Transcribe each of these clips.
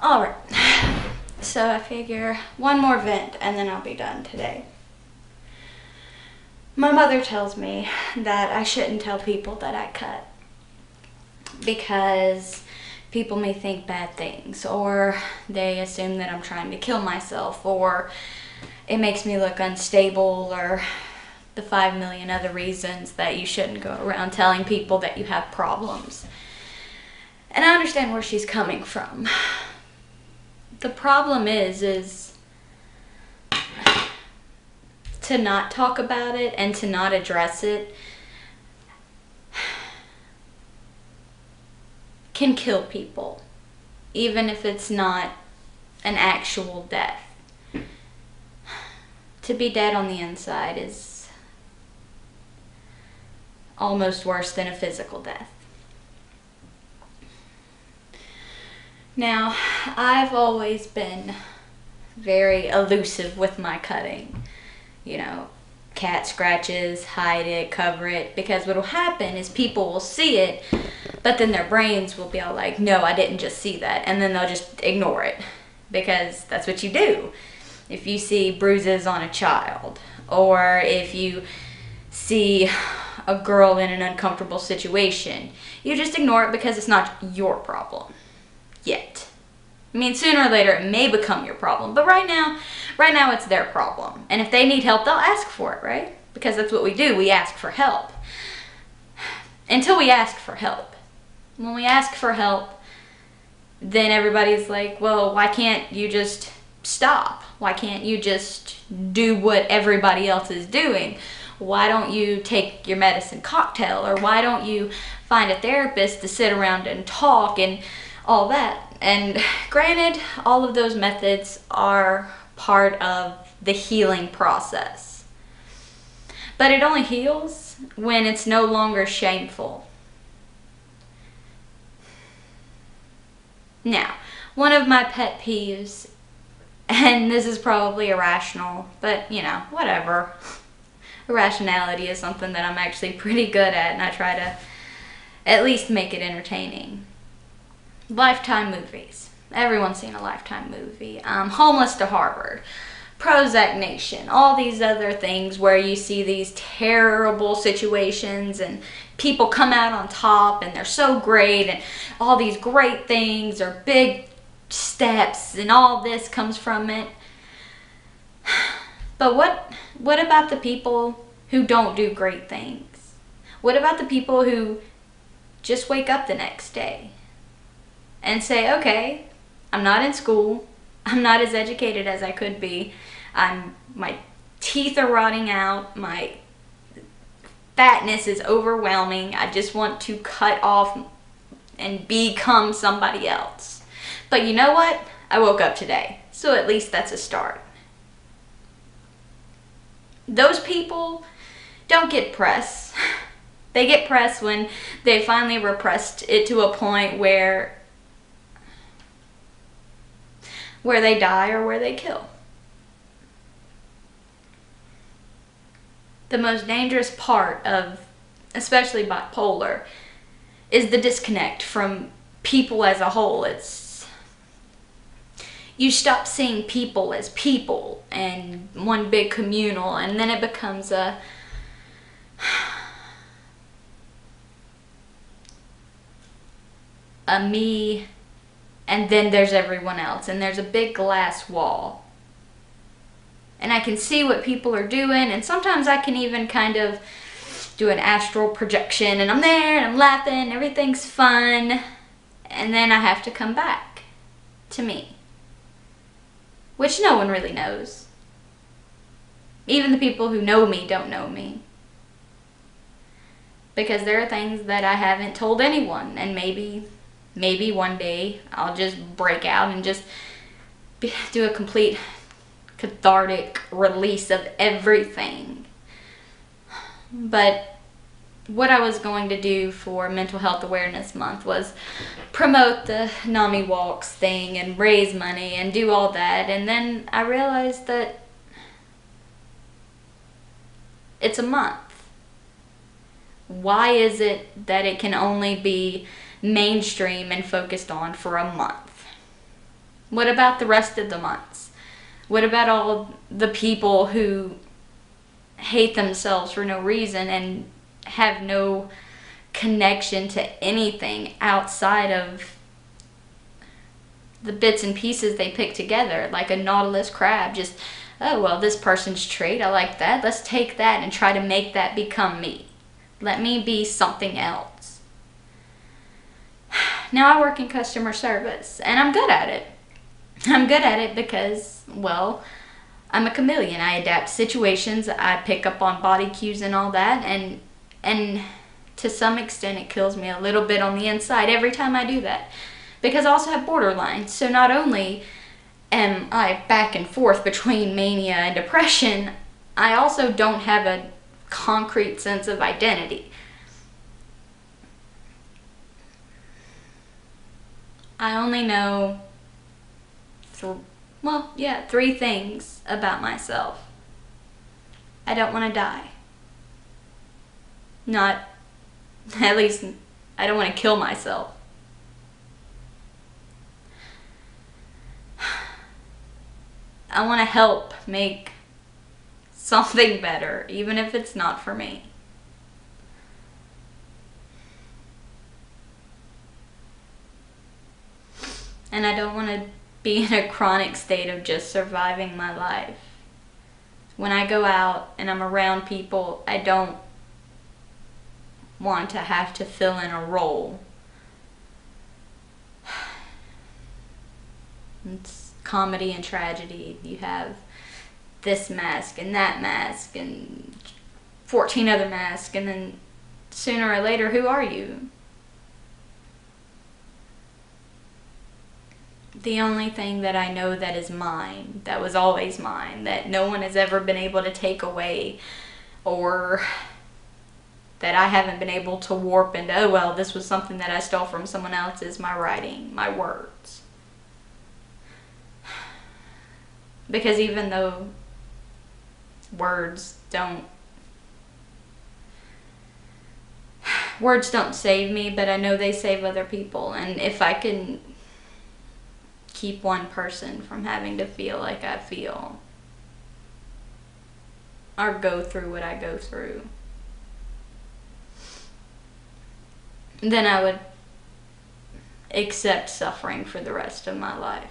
Alright, so I figure one more vent and then I'll be done today. My mother tells me that I shouldn't tell people that I cut because people may think bad things, or they assume that I'm trying to kill myself, or it makes me look unstable, or the 5 million other reasons that you shouldn't go around telling people that you have problems. And I understand where she's coming from. The problem is to not talk about it and to not address it can kill people, even if it's not an actual death. To be dead on the inside is almost worse than a physical death. Now, I've always been very elusive with my cutting. You know, cat scratches, hide it, cover it, because what will happen is people will see it, but then their brains will be all like, no, I didn't just see that, and then they'll just ignore it, because that's what you do. If you see bruises on a child, or if you see a girl in an uncomfortable situation, you just ignore it because it's not your problem yet. I mean, sooner or later it may become your problem, but right now it's their problem. And if they need help, they'll ask for it, right? Because that's what we do, we ask for help. Until we ask for help. When we ask for help, then everybody's like, well, why can't you just stop? Why can't you just do what everybody else is doing? Why don't you take your medicine cocktail? Or why don't you find a therapist to sit around and talk and all that? And granted, all of those methods are part of the healing process. But it only heals when it's no longer shameful. Now, one of my pet peeves, and this is probably irrational, but you know, whatever. Irrationality is something that I'm actually pretty good at, and I try to at least make it entertaining. Lifetime movies. Everyone's seen a Lifetime movie. Homeless to Harvard, Prozac Nation, all these other things where you see these terrible situations and people come out on top and they're so great and all these great things or big steps and all this comes from it. But what about the people who don't do great things? What about the people who just wake up the next day and say, okay, I'm not in school, I'm not as educated as I could be, my teeth are rotting out, my fatness is overwhelming, I just want to cut off and become somebody else. But you know what? I woke up today, so at least that's a start. Those people don't get press. They get press when they finally repressed it to a point where they die or where they kill. The most dangerous part of, especially bipolar, is the disconnect from people as a whole. You stop seeing people as people and one big communal, and then it becomes a me, and then there's everyone else, and there's a big glass wall. And I can see what people are doing, and sometimes I can even kind of do an astral projection, and I'm there, and I'm laughing, everything's fun, and then I have to come back to me, which no one really knows. Even the people who know me don't know me. Because there are things that I haven't told anyone, and maybe one day I'll just break out and just do a complete cathartic release of everything. But what I was going to do for Mental Health Awareness Month was promote the NAMI Walks thing and raise money and do all that, and then I realized that it's a month. Why is it that it can only be mainstream and focused on for a month? What about the rest of the months? What about all the people who hate themselves for no reason and have no connection to anything outside of the bits and pieces they pick together, like a nautilus crab? Just, oh, well, this person's trait, I like that. Let's take that and try to make that become me. Let me be something else. Now I work in customer service, and I'm good at it. I'm good at it because, well, I'm a chameleon. I adapt to situations. I pick up on body cues and all that, and to some extent it kills me a little bit on the inside every time I do that, because I also have borderline. So not only am I back and forth between mania and depression, I also don't have a concrete sense of identity. I only know three things about myself. I don't want to die. Not, at least, I don't want to kill myself. I want to help make something better, even if it's not for me. And I don't want to be in a chronic state of just surviving my life. When I go out and I'm around people, I don't want to have to fill in a role. It's comedy and tragedy. You have this mask and that mask and 14 other masks, and then sooner or later, who are you? The only thing that I know that is mine, that was always mine, that no one has ever been able to take away, or that I haven't been able to warp into, oh well, this was something that I stole from someone else, is my writing, my words. Because even though words don't save me, but I know they save other people. And if I can keep one person from having to feel like I feel, or go through what I go through, then I would accept suffering for the rest of my life.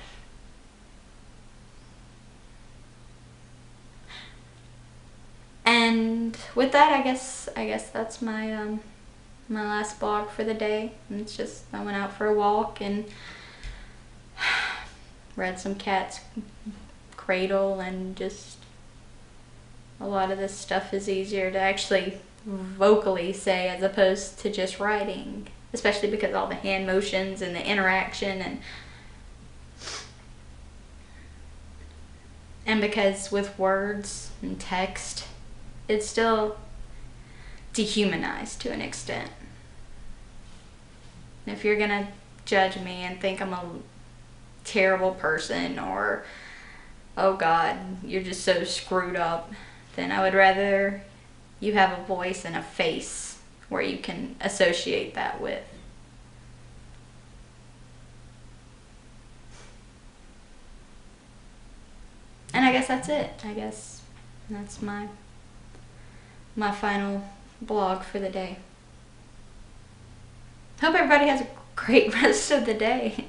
And with that, I guess that's my my last blog for the day. And it's just, I went out for a walk and read some Cat's Cradle, and just a lot of this stuff is easier to actually vocally say as opposed to just writing, especially because all the hand motions and the interaction, and because with words and text, it's still dehumanized to an extent. If you're gonna judge me and think I'm a terrible person, or oh God, you're just so screwed up, then I would rather you have a voice and a face where you can associate that with. And I guess that's it. I guess that's my final blog for the day. Hope everybody has a great rest of the day.